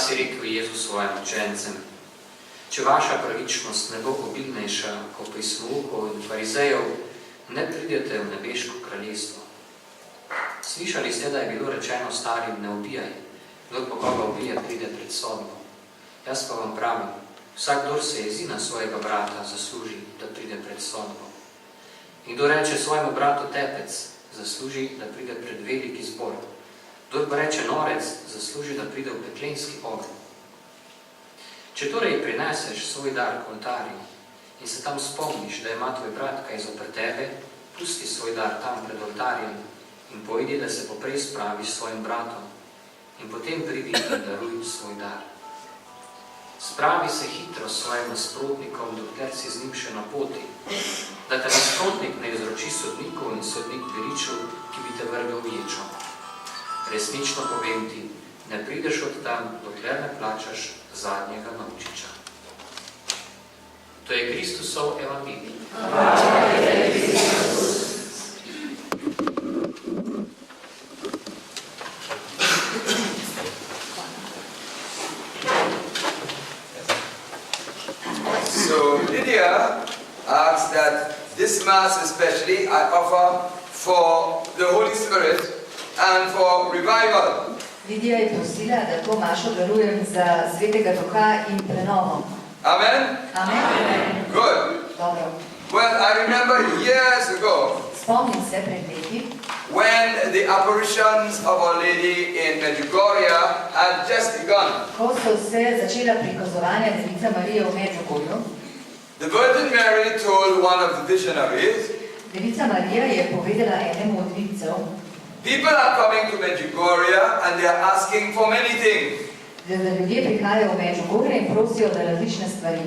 Včasih je rekel Jezus svojim učencem: če vaša pravičnost ne bo obilnejša kot pri smukov in farizejev, ne pridete v nebeško kraljestvo. Slišali ste, da je bilo rečeno starim: ne ubijaj, kdor pa koga ubije, pride pred sodbo. Jaz pa vam pravim, vsakdor se jezi na svojega brata, zasluži, da pride pred sodbo. In kdo reče svojemu bratu tepec, zasluži, da pride pred veliki zbor. Kdor pa reče norec, zasluži, da pride v peklenski ogenj. Če torej prineseš svoj dar k oltarju in se tam spomniš, da ima tvoj brat kaj zoper tebe, pusti svoj dar tam pred oltarjem in pojdi, da se poprej spraviš s svojim bratom in potem pridi in daruj svoj dar. Spravi se hitro s svojim nasprotnikom, dokler si z njim še na poti, da te nasprotnik ne izroči sodnikov in sodnik biriču, ki bi te vrgel v ječo. Resnično povem ti, ne prideš od tam, dokler ne plačaš zadnjega novčiča. To je Kristusov evangelij. So Lydia asks that this Mass especially I offer for the Holy Spirit and for revival. Lidija je prosila, da to mašo darujem za Svetega Duha in prenovo. Amen? Amen. Good. Dobro. Well, I remember years ago Spomnim se pred leti, when the apparitions of Our Lady in Medjugorje had just begun. ko so se začela prikazovanja Device Marije v Medjugorju. The Virgin Mary told one of the visionaries, Devica Marija je povedala enemu od vidcev, people are coming to Medjugorje and they are asking for many things. da ljudje prihajajo v Medjugorje in prosijo za različne stvari.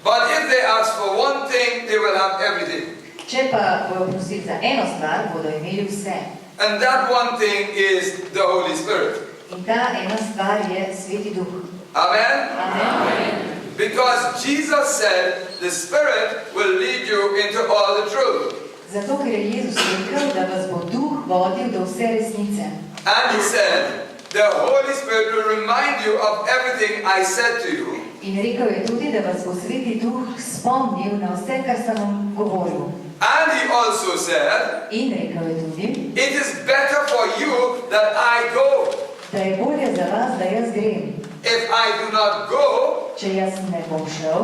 But if they ask for one thing, they will have everything. Če pa bodo prosili za eno stvar, bodo imeli vse. And that one thing is the Holy Spirit. In ta ena stvar je Sveti Duh. Amen? Amen. Because Jesus said the Spirit will lead you into all the truth. Zato, ker je Jezus rekel, da vas bo Duh vodil do vse resnice. And He said, the Holy Spirit will remind you of everything I said to you. In rekel je tudi, da vas bo Sveti Duh spomnil na vse, kar sem vam govoril. And He also said, In rekel je tudi, it is better for you that I go. da je bolje za vas, da jaz grem. If I do not go, Če jaz ne bom šel,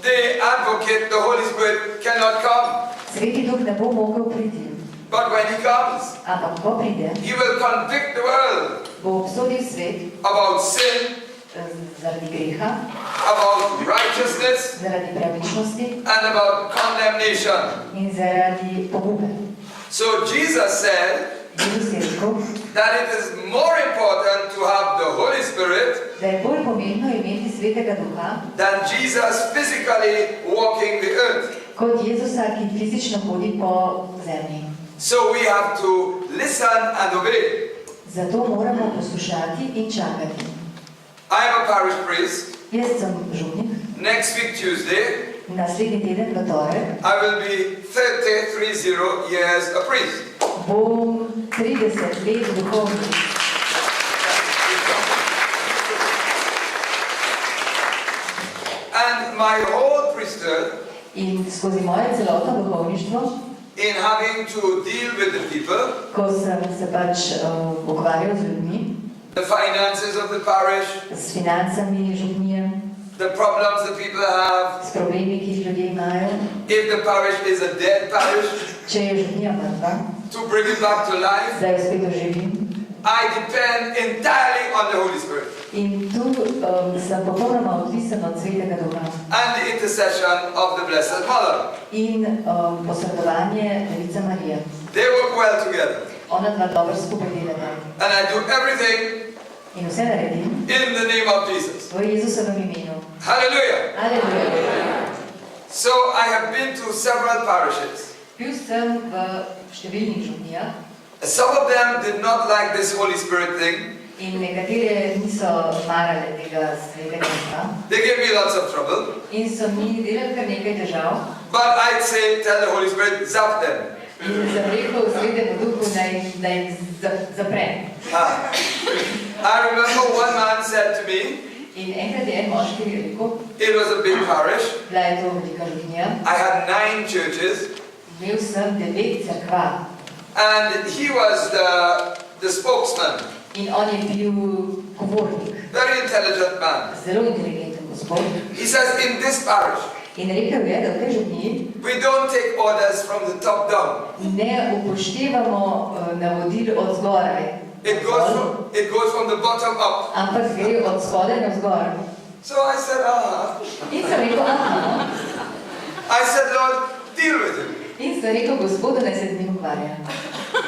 the advocate, the Holy Spirit, cannot come. Sveti Duh ne bo mogel priti. But when He comes, Ampak ko pride, He will convict the world bo obsodil svet about sin, zaradi greha, about righteousness, zaradi pravičnosti and about condemnation. in zaradi pogube. So Jesus said Jezus je rekel, that it is more important to have the Holy Spirit da je bolj pomembno imeti Svetega Duha, than Jesus physically walking the earth. kot Jezusa, ki fizično hodi po zemlji. So we have to listen and obey. Zato moramo poslušati in čakati. I am a parish priest. Jaz sem župnik. Next week Tuesday, Naslednji teden v torek I will be 30 years a priest. bom 30 let duhovnik. And my whole priesthood, In skozi moje celotno duhovništvo, in having to deal with the people, ko sem se pač ukvarjal z ljudmi, the finances of the parish, s financami župnije, the problems that people have, s problemi, ki jih ljudje imajo, if the parish is a dead parish, če je župnija mrtva, to bring it back to life, da jo spet oživim. I depend entirely on the Holy Spirit In tu sem popolnoma odvisen od Svetega Duha and the intercession of the Blessed Mother. in posredovanje Device Marije. They work well together. Ona dva dobro skupaj delata. And I do everything In vse naredim in the name of Jesus. v Jezusovem imenu. Hallelujah. Aleluja. So I have been to several parishes. Bil sem v številnih župnijah Some of them did not like this Holy Spirit thing. in nekatere niso marale tega Svetega Duha They gave me lots of trouble. in so mi delali kar nekaj težav. But I'd say, tell the Holy Spirit, zap them. In sem rekel Svetemu Duhu, da jih zapre. I remember one man said to me, In enkrat je en moški rekel, it was a big parish, bila je to velika župnija, I had 9 churches, imel sem 9 cerkva and he was the spokesman, in on je bil govornik, very intelligent man. zelo inteligenten gospod. He says, in this parish, In rekel je, da v tej župniji we don't take orders from the top down. ne upoštevamo navodil od zgoraj, It goes from the bottom up. ampak gre od spodaj na vzgor. So I said, In sem rekel, aha, I said, Lord, deal with him. in sem rekel, gospodu, naj se z njim ukvarja.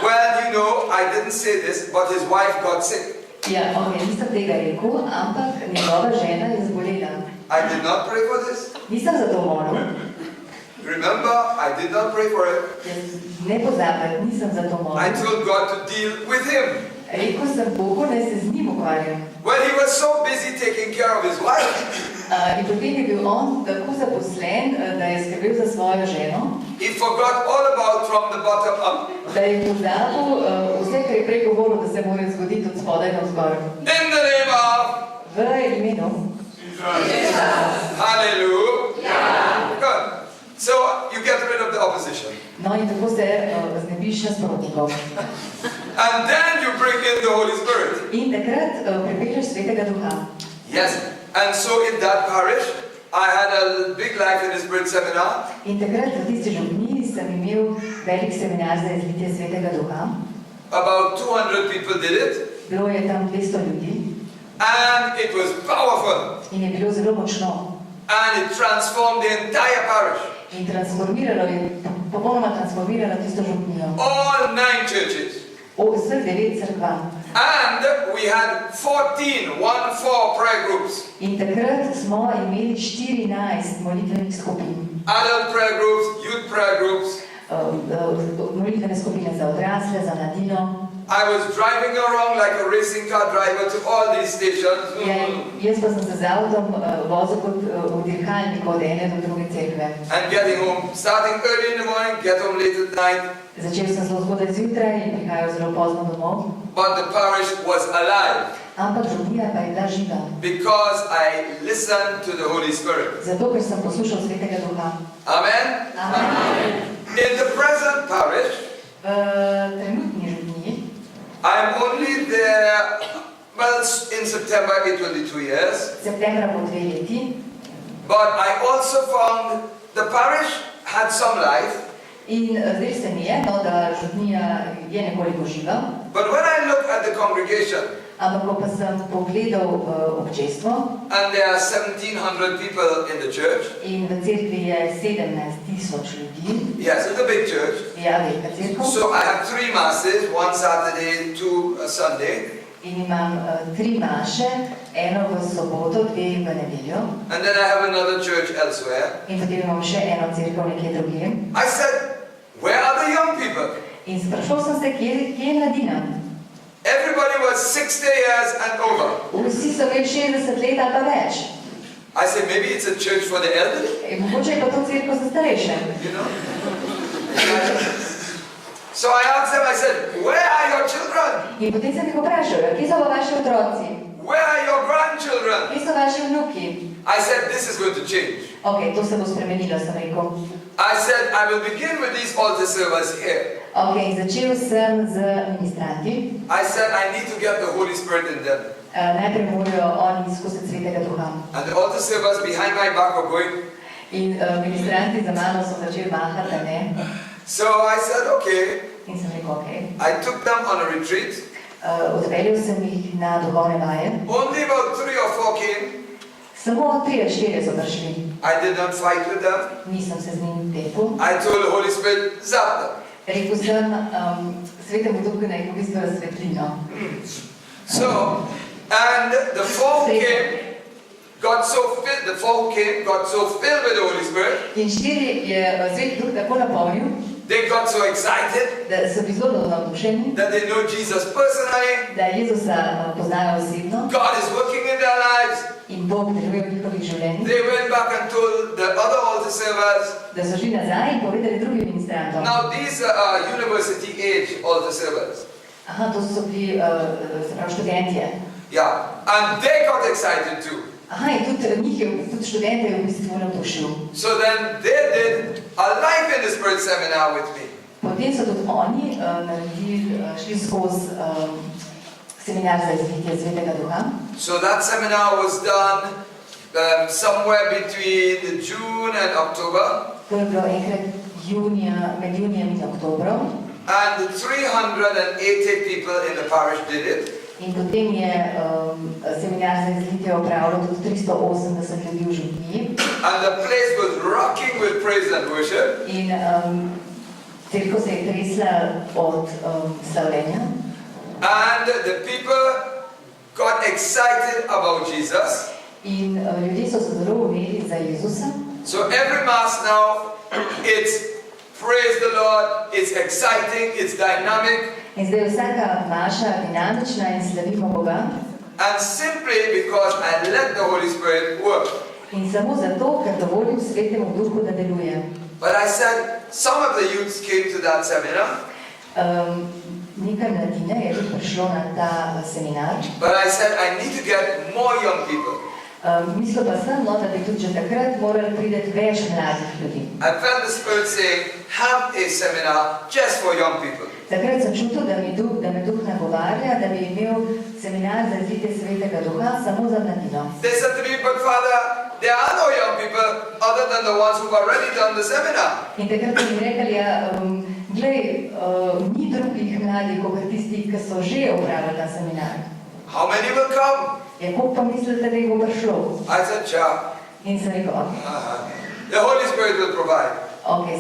Well, you know, I didn't say this, but his wife got sick. Ja, nisem tega rekel, ampak njegova žena je zbolela. I did not pray for this. Nisem za to molil, Remember, I did not pray for it. ne pozabiti, nisem za to I molil. told God to deal with him. Rekel sem Bogu, naj se z njim ukvarja. Well, he was so busy taking care of his wife. In potem je bil on tako zaposlen, da je skrbel za svojo ženo, He forgot all about from the bottom up. da je pozabil vse, kar je prej govoril, da se mora zgoditi od spodaj na vzgor. In the name of V imenu. Hallelujah. Good. So you get rid of the opposition. No in tako se znebiš nasprotnikov. And then you bring in the Holy Spirit. In takrat pripelješ Svetega Duha. Yes. And so in that parish, I had a big Life in the Spirit seminar. In takrat v tisti župniji sem imel velik seminar za izlitje Svetega Duha. About 200 people did it. Bilo je tam 200 ljudi And it was powerful. in je bilo zelo močno. And it transformed the entire parish. In transformiralo je, popolnoma transformiralo tisto župnijo. All 9 churches. Vseh 9 cerkva. And we had 14 prayer groups. In takrat smo imeli 14 molitvenih skupin. Adult prayer groups, youth prayer groups. Molitvene skupine za odrasle, za mladino. I was driving around like a racing car driver to all these stations. Jaz pa sem se z avtom vozil kot v dirkalniku od ene do druge cerkve. And getting home, starting early in the morning, get home late at night. Začel sem zelo zgodaj zjutraj in prihajal zelo pozno domov. But the parish was alive Ampak župnija pa je bila živa. because I listened to the Holy Spirit. Zato, ker sem poslušal Svetega Duha. Amen? Amen. In the present parish, V trenutni župniji I'm only there, well, in September it will be 2 years. septembra bo 2 leti. But I also found the parish had some life. In zdaj se mi je, no, da župnija je nekoliko živa. But when I look at the congregation, Ampak ko pa sem pogledal občestvo and there are 1,700 people in the church. in v cerkvi je 17,000 ljudi, Yes, it's a big church. ja, velika cerkev, So I have 3 masses, 1 Saturday, 2 Sunday. in imam 3 maše, eno v soboto, 2 v nedeljo, And then I have another church elsewhere. in potem imam še eno cerkev nekje drugje. I said, where are the young people? In sprašal sem se, kje je mladina? Everybody was 60 years and over. Vsi so imeli 60 let ali pa več. I said, maybe it's a church for the elderly, Mogoče je pa to cerkev za starejše. you know? So I asked them, I said, where are your children? In potem sem jih vprašal, kje so pa vaši otroci? Where are your grandchildren? Kje so vaši vnuki? I said, this is going to change. Ok, to se bo spremenilo, sem rekel. I said, I will begin with these altar servers here. Ok, začel sem z ministranti. I said, I need to get the Holy Spirit in them. Najprej morajo oni izkusiti Svetega Duha. And the altar servers behind my back were going. In ministranti za mano so začeli mahati, da ne. So I said, okay. In sem rekel, ok. I took them on a retreat. Odpeljal sem jih na duhovne vaje. Only about 3 or 4 came. Samo 3 ali 4 so prišli. I did not fight with them. Nisem se z njim tepel. I told the Holy Spirit, zap them. Rekel sem Svetemu Duhu naj v bistvu razsvetlino. So, and the 4 who came, got so filled, the 4 who came got so filled with the Holy Spirit, In 4 je Sveti Duh tako napolnil, they got so excited da so bili zelo navdušeni, that they know Jesus personally. da Jezusa poznajo osebno God is working in their lives. in Bog deluje v njihovih življenjih, They went back and told the other altar servers. da so šli nazaj in povedali drugim ministrantom. Now these are university age altar servers. Aha, to so bili se pravi študentje. Yeah, and they got excited too. Aha, in tudi študente je v bistvu navdušil. So then they did a Life in the Spirit seminar with me. Potem so tudi oni šli skozi seminar za izvitje Svetega Duha. So that seminar was done somewhere between June and October. To je bilo enkrat med junijem in oktobrom. And 380 people in the parish did it. In potem je seminar za izvitje opravilo tudi 380 ljudi v župniji. And the place was rocking with praise and worship. In cerkev se je tresla od slavljenja. And the people got excited about Jesus. In ljudje so se zelo umeli za Jezusa. So every mass now, it's praise the Lord, it's exciting, it's dynamic. In zdaj je vsaka maša dinamična in slavimo Boga. And simply because I let the Holy Spirit work. In samo zato, ker dovolim Svetemu Duhu, da deluje. But I said, some of the youths came to that seminar. Nekaj mladine je tudi prišlo na ta seminar. But I said, I need to get more young people. Mislil pa sem, da bi tudi že takrat morali priti več mladih ljudi. I felt the Spirit saying, have a seminar just for young people. Takrat sem čutil, da me Duh nagovarja, da bi imel seminar za izvitje Svetega Duha samo za mladino. They said to me, but Father, there are no young people other than the ones who've already done the seminar. In takrat so mi rekli, ni drugih mladih, kot tisti, ki so že opravili ta seminar. How many will come? Koliko pa mislite, da jih bo prišlo? I said, sure. In sem rekel, The Holy Spirit will provide.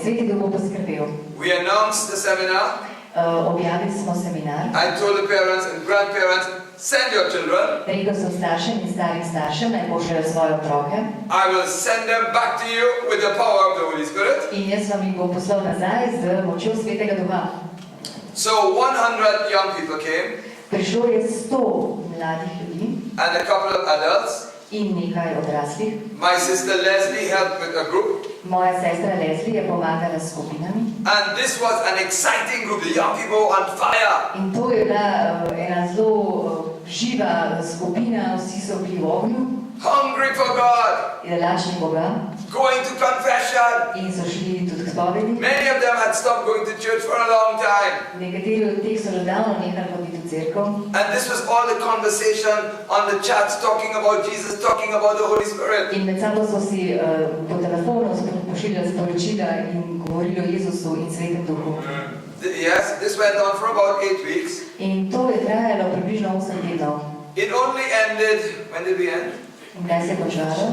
Sveti Duh bo poskrbel. We announced the seminar. Objavili smo seminar. I told the parents and grandparents, send your children. Rekel sem staršem in starim staršem, naj pošljajo svoje otroke. I will send them back to you with the power of the Holy Spirit. In jaz vam jih bom poslal nazaj z močjo Svetega Duha. So 100 young people came. Prišlo je 100 mladih ljudi. And a couple of adults. In nekaj odraslih. My sister Leslie helped with a group. Moja sestra Leslie je pomagala s skupinami. And this was an exciting group. The young people on fire. In to je bila ena zelo živa skupina, vsi so bili v ognju. Hungry for God. Lačni Boga. Going to confession. In so šli tudi k spovedi. Many of them had stopped going to church for a long time. Nekateri od teh so že davno nehali hoditi v cerkev. And this was all the conversation on the chats talking about Jesus, talking about the Holy Spirit. In med sabo so si po telefonu pošiljali sporočila in govorili o Jezusu in Svetem Duhu. Yes, this went on for about 8 weeks. In to je trajalo približno 8 tednov. It only ended, when did we end? In kdaj se je končalo?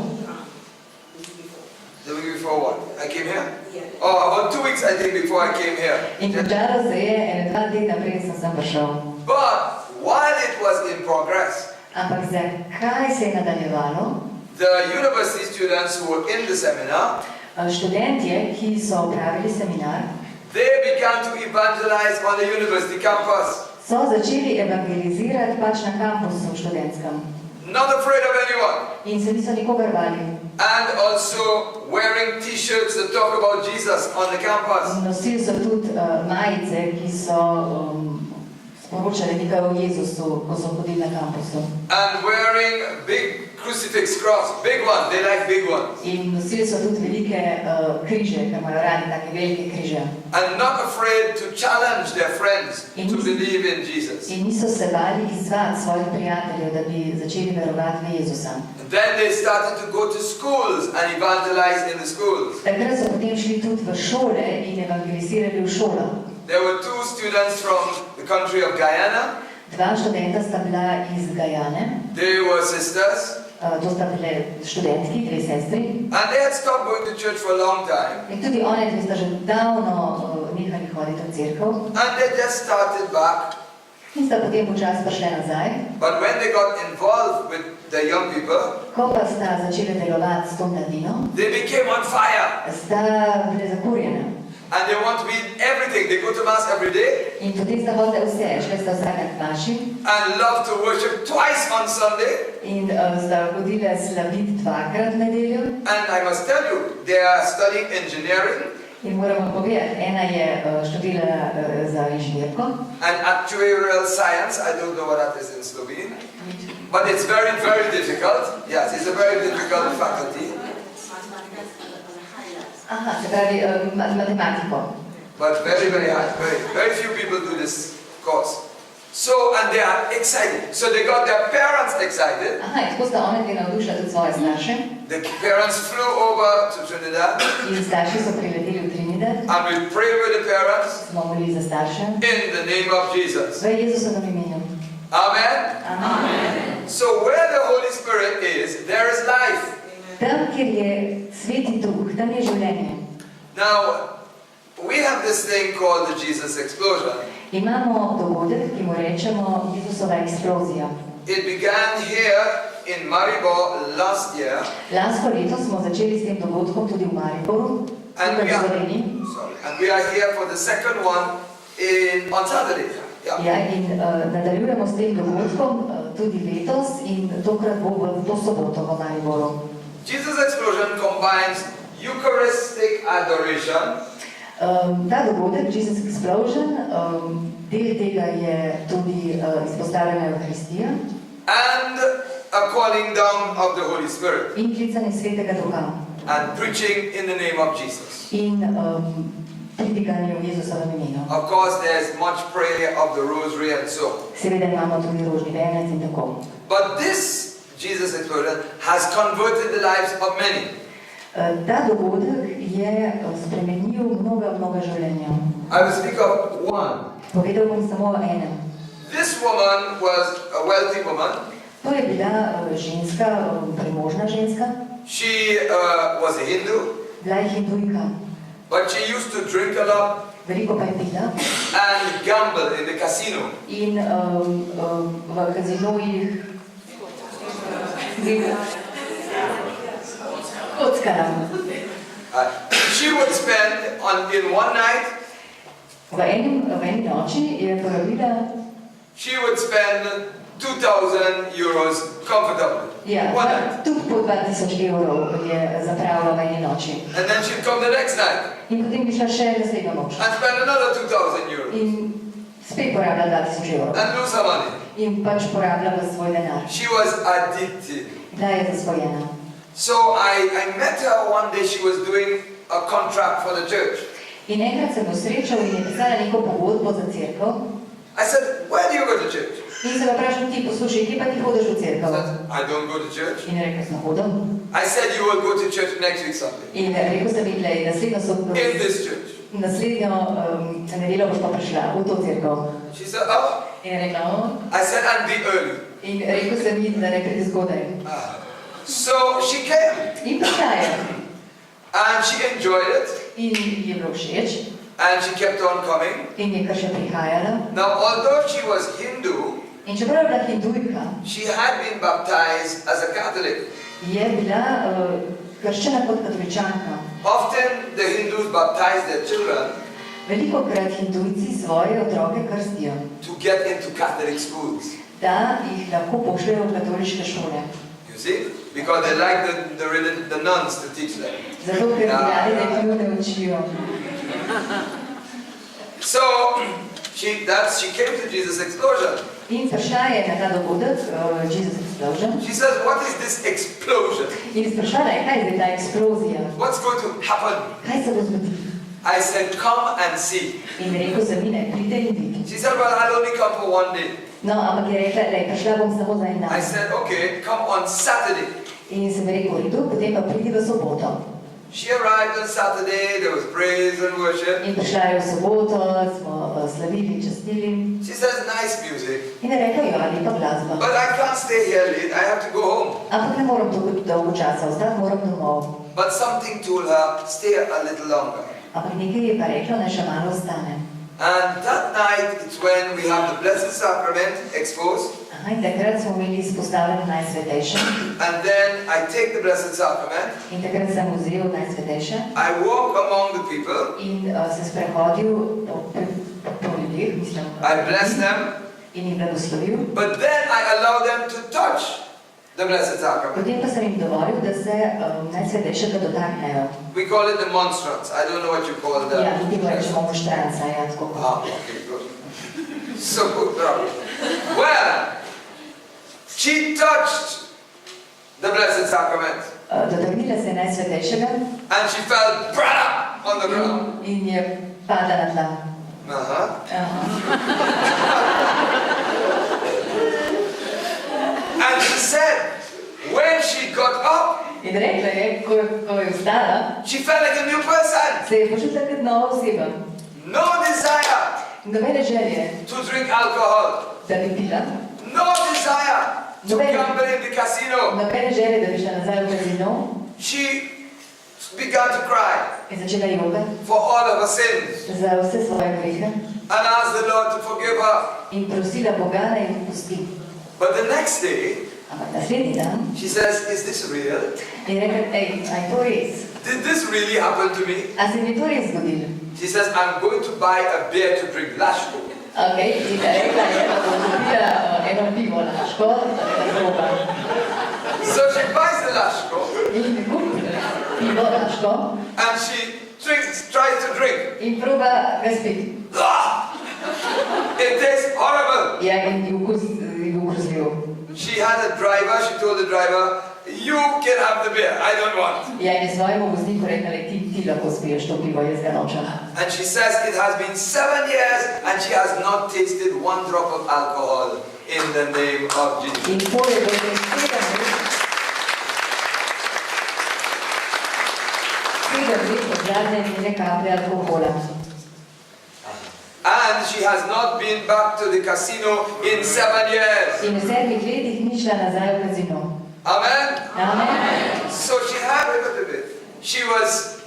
The week before what? I came here? Yeah. Oh, about 2 weeks I think before I came here. In končalo se je 2 tedna preden sem prišel. But while it was in progress, Ampak zakaj se je nadaljevalo? the university students who were in the seminar, Študentje, ki so opravili seminar, they began to evangelize on the university campus. so začeli evangelizirati pač na kampusu študentskem. Not afraid of anyone. In se niso nikogar bali. And also wearing t-shirts that talk about Jesus on the campus. Nosili so tudi majice, ki so sporočali nekaj o Jezusu, ko so hodili na kampusu. And wearing big crucifix cross, big one, they like big ones. In nosili so tudi velike križe, ker imajo radi take velike križe. And not afraid to challenge their friends to believe in Jesus. In niso se bali izzvati svojih prijateljev, da bi začeli verovati v Jezusa. Then they started to go to schools and evangelize in the schools. Takrat so potem šli tudi v šole in evangelizirali v šolah. There were 2 students from the country of Guyana. 2 študenta sta bila iz Gajane. They were sisters. To sta bile študentki, 2 sestri. And they had stopped going to church for a long time. In tudi one dve sta že davno nehali hoditi v cerkev. And they just started back. In sta potem počasi prišle nazaj. But when they got involved with the young people, Ko pa sta začeli delovati s to mladino, they became on fire. sta bile zakurjene. And they want to be everything. They go to mass every day. In potem sta hodile vse, šle sta vsakrat k maši. And love to worship twice on Sunday. In sta hodile slaviti 2-krat v nedeljo. And I must tell you, they are studying engineering. In moramo povedati, ena je študirala za inženirko. And actuarial science. I don't know what that is in Slovene. But it's very, very difficult. Yes, it's a very difficult faculty. Aha, se pravi matematiko. But very, very hard. Very few people do this course. So, and they are excited. So they got their parents excited. Aha, in tako sta one te navdušila tudi svoje starše. The parents flew over to Trinidad. In starši so prileteli v Trinidad. And we pray with the parents. Smo molili za starše. In the name of Jesus. V Jezusovem imenu. Amen? Amen. So where the Holy Spirit is, there is life. Tam, kjer je Sveti Duh, tam je življenje. Now, we have this thing called the Jesus explosion. Imamo dogodek, ki mu rečemo Jezusova eksplozija. It began here in Maribor last year. Lansko leto smo začeli s tem dogodkom tudi v Mariboru, And tukaj v Sloveniji. we are here for the second one on Saturday. Yeah. Ja, in nadaljujemo s tem dogodkom tudi letos in tokrat bo v to soboto v Mariboru. Jesus explosion combines Eucharistic adoration. Ta dogodek, Jesus Explosion, del tega je tudi izpostavljena Evharistija And a calling down of the Holy Spirit. in klicanje Svetega Duha And preaching in the name of Jesus. in pridiganje v Jezusovem imenu. Of course, there's much prayer of the rosary and so. Seveda imamo tudi rožni venec in tako. But this Jesus explosion has converted the lives of many. Ta dogodek je spremenil mnoga življenja. I will speak of one. Povedal bom samo o enem. This woman was a wealthy woman. To je bila ženska, premožna ženska. She was a Hindu, Bila je hindujka. but she used to drink a lot Veliko pa je pila and gamble in the casino. in v kazinojih kockala. She would spend in one night, V eni noči je porabila, she would spend 2,000 euros comfortably. ja, One night. tudi po 2000 evrov je zapravila v eni noči. And then she'd come the next night In potem bi šla še naslednjo noč. and spend another 2,000 euros In spet porabila 2000 evrov. and lose her money. In pač porabila v svoj denar. She was addicted. Bila je zasvojena. So I met her one day. She was doing a contract for the church. In enkrat sem jo srečal in je pisala neko pogodbo za cerkev. I said, where do you go to church? In se ga vprašal, ti poslušaj, kje pa ti hodiš v She cerkev? said, I don't go to church. In je rekel, sem hodil. I said, you will go to church next week Sunday. In rekel sem ji, glej, In this church. naslednjo nedeljo boš pa prišla v to cerkev. She said, oh. In je rekla, o. I said, and be early. In rekel sem ji, da ne pridi zgodaj. So she came In prišla je. and she enjoyed it In ji je bilo všeč. and she kept on coming. In je kar še prihajala. Now, although she was Hindu, In čeprav je bila hindujka, she had been baptized as a Catholic. je bila krščena kot katoličanka. Often the Hindus baptize their children Veliko krat hindujci svoje otroke krstijo, to get into Catholic schools. da jih lahko pošljajo v katoliške šole. You see? Because they like the nuns to teach them. Zato, ker bi radi, da jih ljudje učijo. So she came to Jesus Explosion. In prišla je na ta dogodek, Jesus Explosion, She says, what is this explosion? in sprašala je, kaj je zdaj ta eksplozija, What's going to happen? kaj se bo zgodilo. I said, come and see. In rekel sem ji, naj pride in vidi. She said, well, I'll only come for one day. No, ampak je rekla, da prišla bom samo za en I dan. said, okay, come on Saturday. In sem rekel, redu, potem pa pridi v soboto. She arrived on Saturday, there was praise and worship. In prišla je v soboto, smo slavili, častili. She says, nice music. In je rekla, ja, lepa glasba. But I can't stay here late, I have to go home. Ampak ne moram dolgo časa ostati, moram domov. But something told her, stay a little longer. Ampak nekaj je pa rekla, naj še malo ostane. And that night, it's when we have the Blessed Sacrament exposed. Aha, in takrat smo imeli izpostavljeno Najsvetejše. And then I take the Blessed Sacrament. In takrat sem vzel Najsvetejše. I walk among the people. In se sprehodil po ljudeh, mislim. I bless them. In jih blagoslovil. But then I allow them to touch the Blessed Sacrament. Potem pa sem jim dovolil, da se Najsvetejšega dotaknejo. We call it the monstrance. I don't know what you call that. Ja, mi tega rečemo monštranca, ja, tako kot. Okay, good. So good, bravo. Well, She touched the Blessed Sacrament Dotaknila se je Najsvetejšega and she fell brada on the ground. in je padla na tla. And she said, when she got up, In rekla je, ko je vstala, she felt like a new person. se je počutila kot nova oseba. No desire Nobene želje, to drink alcohol. da bi pila, No desire to gamble in the casino. nobene želje, da bi šla nazaj v kazino She began to cry in začela jokati for all of her sins za vse svoje grehe and asked the Lord to forgive her. in prosila Boga, da jih odpusti. But the next day, Ampak naslednji dan she says, is this real? je rekla, ej, a je to res? Did this really happen to me? A se mi je to res zgodilo? She says, I'm going to buy a beer to drink Lashko. Ok, in rekla je, da bo kupila eno pivo Laško, da proba. So she buys the Lashko In kupi pivo Laško and she tries to drink. in proba ga spiti. Ah! It tastes horrible. Ja, in je bil grozljiv. She had a driver, she told the driver, you can have the beer, I don't want. Ja, in je svojemu vozniku rekla, ti lahko spiješ to pivo, jaz ga nočem. And she says it has been 7 years and she has not tasted one drop of alcohol in the name of Jesus. In to je bilo 7 let od zadnje njene kaplje alkohola. And she has not been back to the casino in 7 years. In v 7 letih ni šla nazaj v kazino. Amen? Amen. So she had she was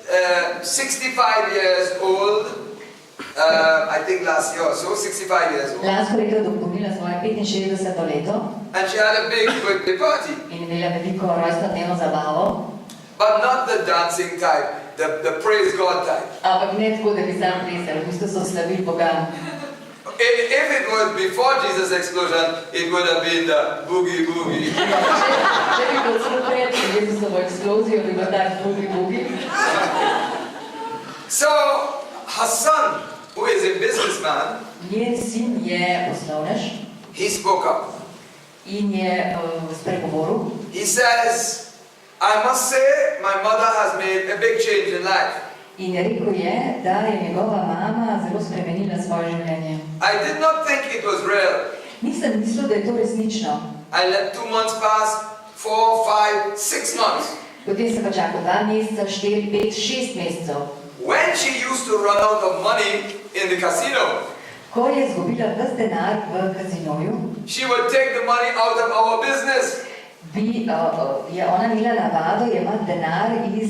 65 years old, I think last year or so, 65 years old. Lansko leto je dopolnila svoje 65. leto And she had a big birthday party. in imela veliko rojstnodnevno zabavo, But not the dancing type, the praise God type. ampak ne tako, da bi sam plesali, v bistvu so slavili Boga. If it was before Jesus' explosion, it would have been the boogie boogie. Če bi bilo celo pred Jezusovo eksplozijo, bi bilo tak bugi. So her son, who is a businessman, Njen sin je poslovnež he spoke up. in je spregovoril. He says, I must say, my mother has made a big change in life. In rekel je, da je njegova mama zelo spremenila svoje življenje. I did not think it was real. Nisem mislil, da je to resnično. I let 2 months pass, 4, 5, 6 months. Potem sem pa čakal 2 meseca, 4, 5, 6 mesecev. When she used to run out of money in the casino, Ko je izgubila ves denar v kazinoju, she would take the money out of our business. je ona imela navado jemati denar iz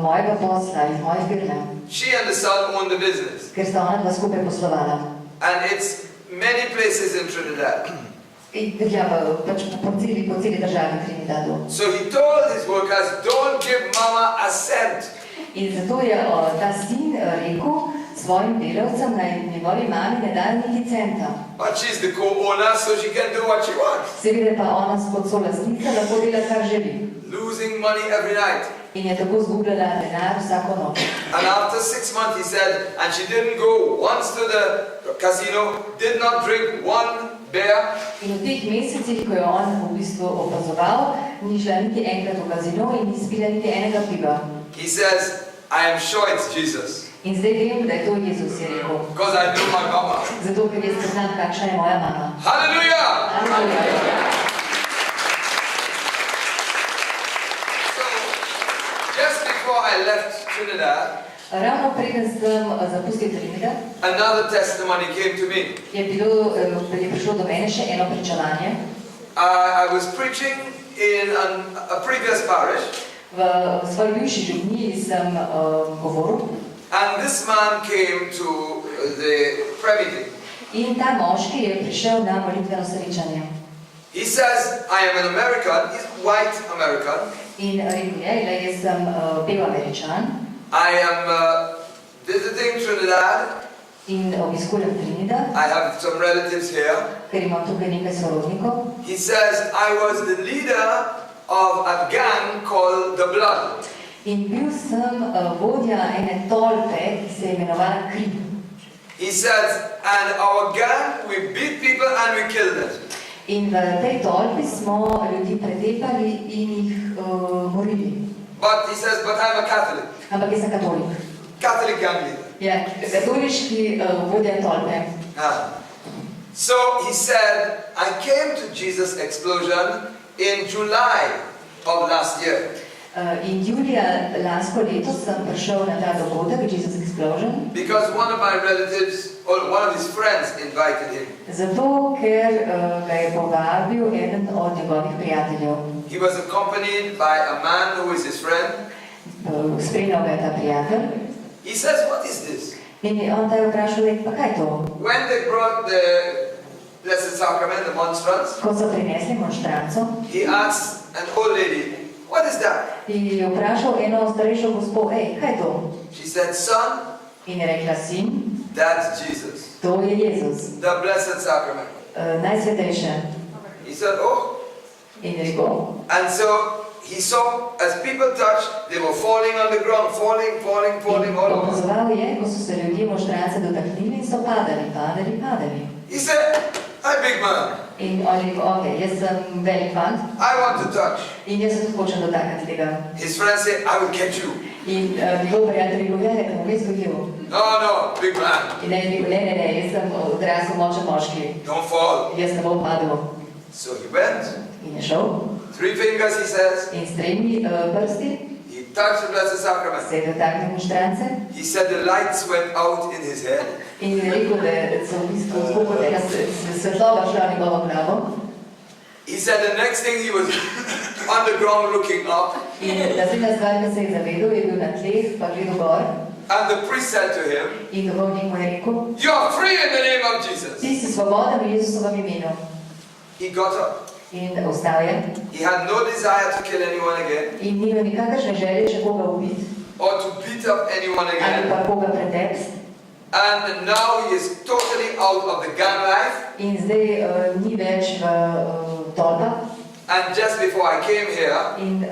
mojega posla, iz moje firme, She and the son owned the business. ker sta ona dva skupaj poslovala. And it's many places in Trinidad. In pač po celi državi Trinidadu. So he told his workers, don't give mama a cent. In zato je ta sin rekel svojim delavcem, naj njegovi mami ne dajo niti centa. But she's the co-owner, so she can do what she wants. Seveda pa ona kot solastnica lahko dela, kar želi. Losing money every night. In je tako zgubljala denar vsako noč. And after 6 months, he said, and she didn't go once to the casino, did not drink one beer. In v teh mesecih, ko je on v bistvu opazoval, ni šla niti enkrat v kazino in ni spila niti enega piva. He says, I am sure it's Jesus. In zdaj vem, da je to Jezus, je rekel. Because I know my mama. Zato, ker jaz poznam, kakšna je moja mama. Hallelujah! Hallelujah. So, just before I left Trinidad, Ravno preden sem zapustil Trinidad, another testimony came to me. je prišlo do mene še eno pričevanje. I was preaching in a previous parish, V svoji bivši župniji sem govoril and this man came to the prayer meeting. in ta moški je prišel na molitveno srečanje. He says, I am an American, he's white American. In rekel je, da jaz sem bel Američan I am visiting Trinidad. in obiskujem Trinidad, I have some relatives here. ker imam tukaj nekaj sorodnikov. He says, I was the leader of a gang called The Blood. In bil sem vodja ene tolpe, ki se je imenovala Kri. He says, and our gang, we beat people and we kill them. In v tej tolpi smo ljudi pretepali in jih morili. But he says, but I'm a Catholic. Ampak jaz sem katolik. Catholic gang leader. Ja, katoliški vodja tolpe. So he said, I came to Jesus Explosion in July of last year. In julija lansko leto sem prišel na ta dogodek, Jesus Explosion. Because one of my relatives, or one of his friends invited him. Zato, ker ga je povabil eden od njegovih prijateljev. He was accompanied by a man who is his friend. Spremljal ga je ta prijatelj. He says, what is this? In on ta je vprašal, pa kaj je to? When they brought the Blessed Sacrament, the monstrance, Ko so prinesli monštranco, he asked an old lady, what is that? in je vprašal eno starejšo gospo, kaj je to? She said, son, In je rekla, sin, that's Jesus, to je Jezus, the Blessed Sacrament. najsvetejše. He said, oh. In je rekel, And so he saw, as people touched, they were falling on the ground, falling in all over. opazoval je, ko so se ljudje monštrance dotaknili in so padali. He said, hi big man, In on je rekel, jaz sem velik fant I want to touch. in jaz se hočem dotakniti tega. His friend said, I will catch you. In njegov prijatelj je rekel, te bom res dojel. No, big man, In je rekel, ne, jaz sem odrasel močen moški, don't fall. jaz ne bom padel. So he went, In je šel 3 fingers, he says, in s 3 prsti he touched the Blessed Sacrament. se je dotaknil monštrance. He said the lights went out in his head. In je rekel, da so v bistvu zbog tega svetloba šla v njegovo glavo. He said the next thing he was on the ground looking up, In naslednja stvar, ki se je zavedel, je bil na tleh, pa gledal gor. and the priest said to him, In duhovnik mu je rekel, you are free in the name of Jesus. ti si svoboden v Jezusovem imenu. He got up. In ostal je. He had no desire to kill anyone again In ni imel nikakršne želje, če koga ubiti or to beat up anyone ali again. pa koga pretepsti. And now he is totally out of the gang life. In zdaj ni več v tolpah. And just before I came here, In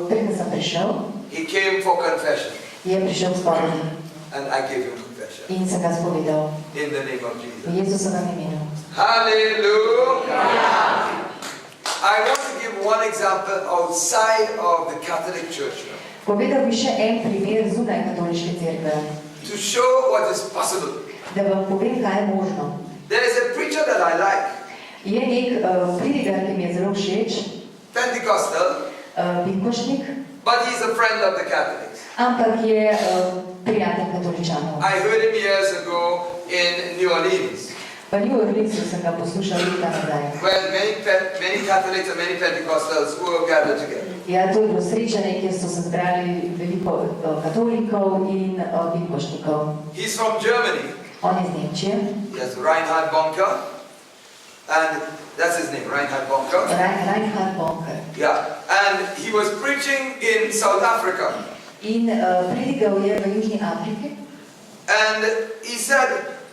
preden sem prišel, he came for confession. je prišel spovedati. And I gave him confession In sem ga spovedal in the name of v Jesus. Jezusovem imenu. Hallelujah. I want to give one example outside of the Catholic Church now, Povedal bi še en primer zunaj katoliške cerkve, to show what is possible. da vam povem, kaj je možno. There is a preacher that I like, Je nek pridigar, ki mi je zelo všeč, Pentecostal, binkošnik, but he's a friend of the Catholics. ampak je prijatelj katoličanov. I heard him years ago in New Orleans, V New Orleansu sem ga poslušal leta nazaj. when many Catholics and many Pentecostals were gathered together. Ja, to je bilo srečanje, kjer so se zbrali veliko katolikov in binkošnikov. He's from Germany. On je z Nemčije, Yes, Reinhard Bonker, and that's his name, Reinhard Bonker. Reinhard Bonker. Yeah, and he was preaching in South Africa, In pridigal je v Južni Afriki. and he said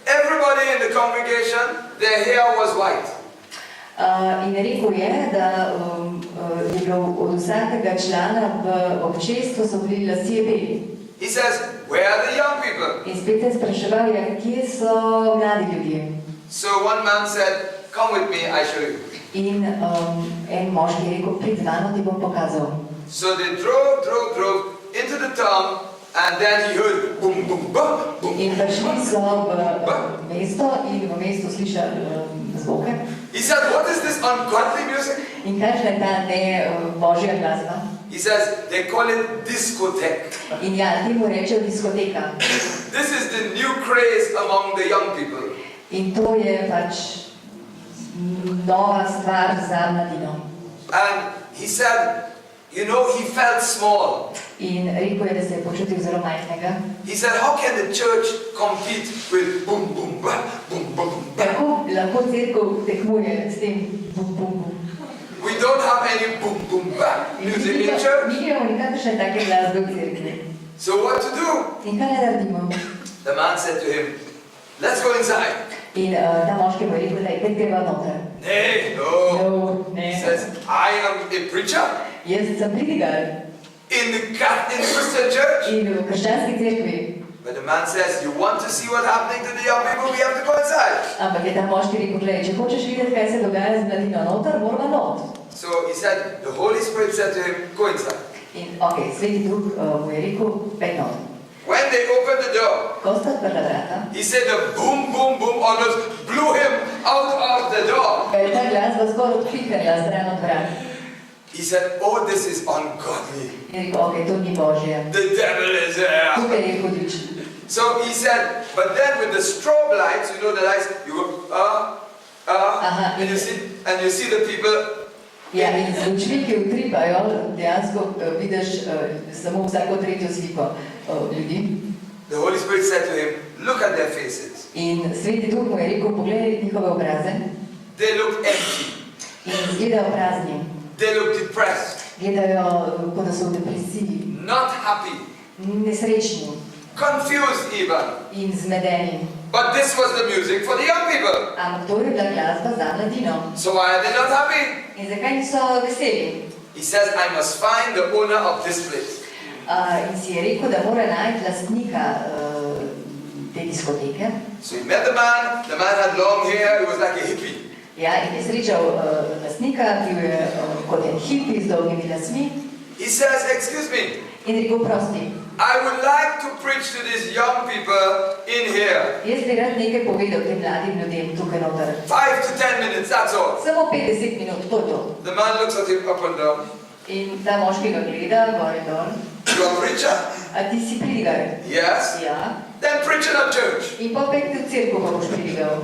everybody in the congregation, their hair was white. In rekel je, da je bilo od vsakega člana v občestvu so bili lasje beli. He says, where are the young people? In spet je spraševal, kje so mladi ljudje. So one man said, come with me, I show you. In en moški je rekel, prid z mano, ti bom pokazal. So they drove into the town, and then he heard boom, boom, boom, boom. In prišli so v mesto in v mestu slišali zvoke. He said, what is this ungodly music? In kakšna je ta božja glasba? He says, they call it discotheque. In ja, temu rečejo diskoteka. This is the new craze among the young people. In to je pač nova stvar za mladino. And he said, you know, he felt small. In rekel je, da se je počutil zelo majhnega. He said, how can the church compete with boom, boom, bah, boom, boom, bah? Kako lahko cerkev tekmuje s tem bum, bum, bum? We don't have any boom, boom, bah music in church. Mi nimamo nikakršne take glasbe v cerkvi. So what to do? In kaj naj naredimo? The man said to him, let's go inside. In ta moški mu je rekel, da je greva noter. Nay, no. No, He ne. says, I am a preacher Jaz sem pridigar in the Christian church. in v krščanski cerkvi. But the man says, you want to see what's happening to the young people, we have to go inside. Ampak je ta moški rekel, gledaj, če hočeš videti, kaj se dogaja z mladino noter, moramo not. So he said, the Holy Spirit said to him, go inside. In ok, Sveti Duh mu je rekel, pej not. When they opened the door, Ko sta odprla vrata, he said the boom, boom, boom almost blew him out of the door. je ta glasba skoraj odpihnila stran od vrat. He said, oh, this is ungodly. In rekel, ok, to ni Božje. The devil is there. Tukaj je hudič. So he said, but then with the strobe lights, you know the lights, you go, and you see the people. Ja, in zvučki, ki utripajo, dejansko vidiš samo vsako tretjo sliko ljudi. The Holy Spirit said to him, look at their faces. In Sveti Duh mu je rekel, pogledaj njihove obraze. They look empty. In izgledajo prazni. They look depressed. Gledajo, kot da so v depresiji. Not happy. Nesrečni. Confused even. In zmedeni. But this was the music for the young people. Ampak to je bila glasba za mladino. So why are they not happy? In zakaj niso veseli? He says, I must find the owner of this place. In si je rekel, da mora najti lastnika te diskoteke. So he met the man had long hair, he was like a hippie. Ja, in je srečal lastnika, ki je kot en hippie z dolgimi lasmi. He says, excuse me, In rekel, prosti, I would like to preach to these young people in here. jaz bi rad nekaj povedal tem mladim ljudem tukaj noter. 5 to 10 minutes, that's all. Samo 50 minut, to je to. The man looks at him up and down. In ta moški ga gleda, gor in dol. You are a preacher? A ti si pridigar? Yes. Ja. Then preach in a church. In pa pek v cerku pa boš pridigal.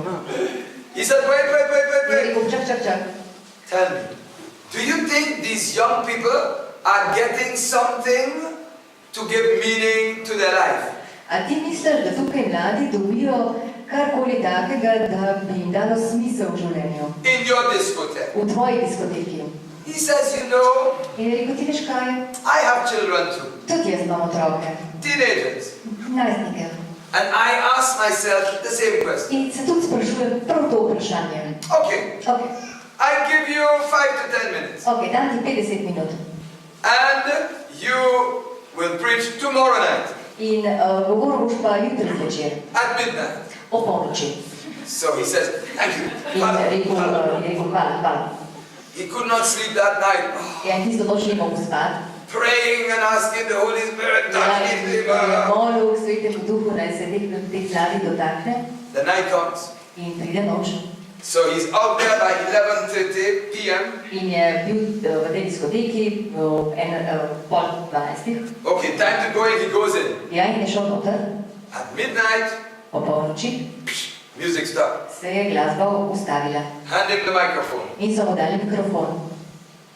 He said, wait. In rekel, čak. Tell me, do you think these young people are getting something to give meaning to their life? A ti misliš, da tukaj mladi dobijo karkoli takega, da bi jim dalo smisel v življenju? In your discotheque? V tvoji diskoteki. He says, you know, In je rekel, ti veš kaj? I have children too, Tudi jaz imam otroke. teenagers. Najstnike. And I ask myself the same question. In se tudi sprašujem prav to vprašanje. Okay, Ok, I give you 5 to 10 minutes. ok, dam ti 50 minut. And you will preach tomorrow night In govoril boš pa jutri zvečer, at midnight. o polnoči. So he says, thank you. In rekel, hvala. He could not sleep that night, Ja, in tisto noč ni mogel spati. praying and asking the Holy Spirit, Ja, touch in these je people. molil Svetemu Duhu, naj se teh mladi dotakne. The night comes. In pride noč. So he's out there by 11:30 p.m. In je bil v tej diskoteki pol 12. Okay, time to go in, he goes in. Ja, in je šel noter. At midnight, O polnoči music stopped. se je glasba ustavila. Hand him the microphone. In so mu dali mikrofon.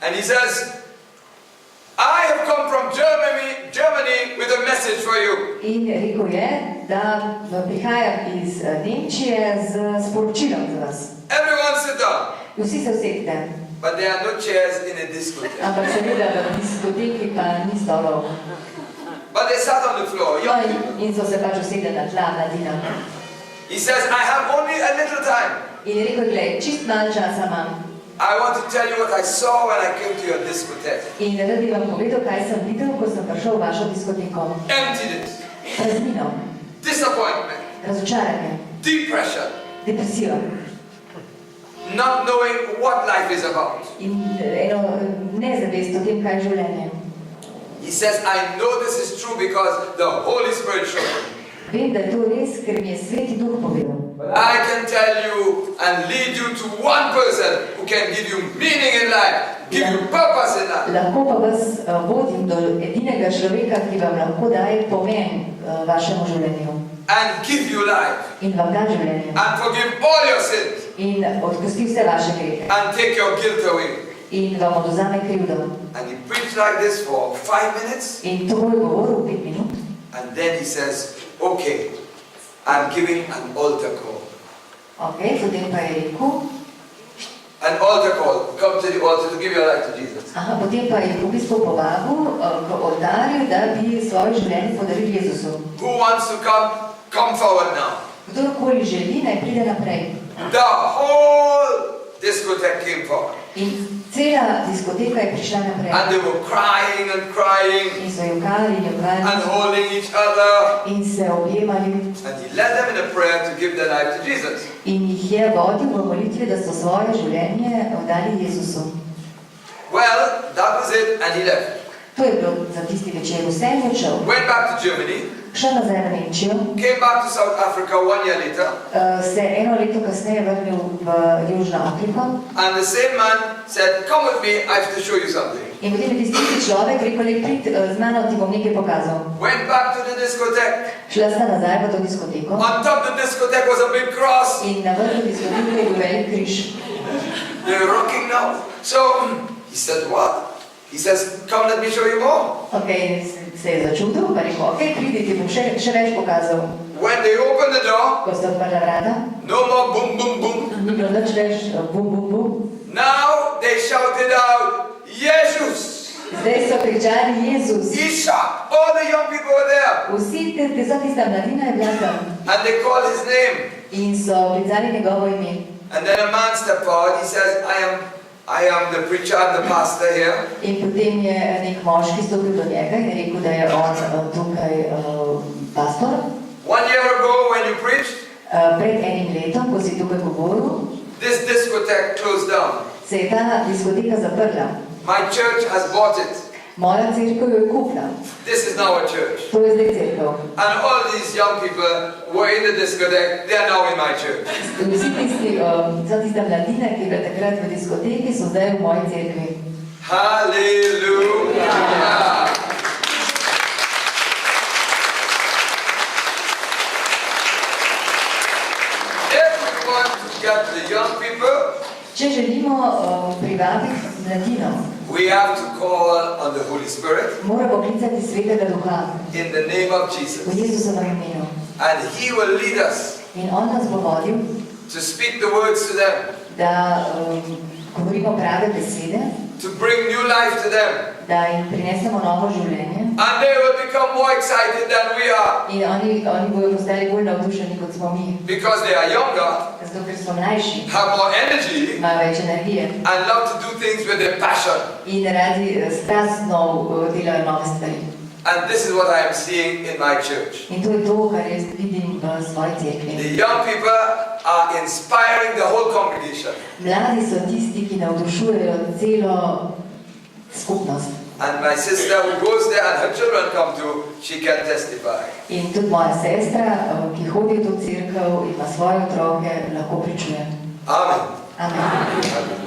And he says, I have come from Germany with a message for you. In rekel je, da prihajam iz Nemčije z sporočilom za vas. Everyone sit down. Vsi se usedite. But there are no chairs in a discotheque. Ampak seveda v diskoteki pa ni stolov. But they sat on the floor, No, young people. in so se pač usedli na tla, mladina. He says, I have only a little time. In je rekel, gled, čist malo časa imam. I want to tell you what I saw when I came to your discotheque. In rad bi vam povedal, kaj sem videl, ko sem prišel v vašo diskoteko. Emptiness, Praznino, disappointment, razočaranje, depression, depresijo not knowing what life is about. in eno nezavest o tem, kaj je življenje. He says, I know this is true because the Holy Spirit showed me. Vem, da je to res, ker mi je Sveti Duh povedal. But I can tell you and lead you to one person who can give you meaning in life, give you purpose in life. Lahko pa vas vodim do edinega človeka, ki vam lahko daje pomen vašemu življenju. And give you life. In vam da življenje. And forgive all your sins. In odpusti vse vaše grehe. And take your guilt away. In vam odvzame krivdo. And he preached like this for 5 minutes. In to je govoril 5 minut. And then he says, okay, I'm giving an altar call. Ok, potem pa je rekel, An altar call. Come to the altar to give your life to Jesus. aha, potem pa je v bistvu povabil k oltarju, da bi svoje življenje podaril Jezusu. Who wants to come? Come forward now. Kdorkoli želi, naj pride naprej. The whole discotheque came forward. In cela diskoteka je prišla naprej. And they were crying and crying In so jokali in and jokali holding each other. in se objemali. And he led them in a prayer to give their life to Jesus. In jih je vodil v molitvi, da so svoje življenje oddali Jezusu. Well, that was it, and he left. To je bilo za tisti večer. Vse je odšel. Went back to Germany, Šel nazaj v Nemčijo, came back to South Africa 1 year later, se eno leto kasneje vrnil v Južno Afriko and the same man said, "Come with me, I have to show you something." in potem je tisti človek rekel, le prid z mano, ti bom nekaj pokazal. Went back to the discotheque. Šla sta nazaj v to diskoteko On top of the discotheque was a big cross. in na vrhu diskoteke je bil velik križ. They're rocking now. So he said, "What?" He says, "Come, let me show you more." Ok, se je začudil, pa rekel, ok, pridi, ti bom še več pokazal. When they opened the door, Ko sta odprla vrata, no more boom, boom, boom. ni bilo nič več bum, bum, bum. Now they shouted out, "Jesus!" Zdaj so kričali Jezus. He shocked. All the young people were there. Vsa tista mladina je bila tam And they called his name. in so klicali njegovo ime. And then a man stepped forward. He says, I am the preacher and the pastor here. In potem je nek moški stopil do njega in je rekel, da je on tukaj pastor. 1 year ago when you preached, Pred enim letom, ko si tukaj govoril, this discotheque closed down. se je ta diskoteka zaprla. My church has bought it. Moja cerkev jo je kupila. This is now a church. To je zdaj cerkev. And all these young people were in the discotheque. They are now in my church. Vsa tista mladina, ki je bila takrat v diskoteki, so zdaj v moji cerkvi. Hallelujah. If we want to get the young people, Če želimo privabiti mladino, we have to call on the Holy Spirit moramo klicati Svetega Duha in the name of v Jesus. Jezusovem imenu. And He will lead us In on nas bo vodil, to speak the words to them, da govorimo prave besede, to bring new life to them. da jim prinesemo novo življenje. And they will become more excited than we are In oni bojo postali bolj navdušeni, kot smo mi. because they are younger, Zato, ker so mlajši, have more energy, imajo več energije and love to do things with their passion. in radi strastno delajo nove stvari. And this is what I am seeing in my church. In to je to, kar jaz vidim v svoji cerkvi. The young people are inspiring the whole congregation. Mladi so tisti, ki navdušujejo celo skupnost. And my sister who goes there and her children come to, she can testify. In tudi moja sestra, ki hodi v to cerkev in ima svoje otroke, lahko pričuje. Amen. Amen.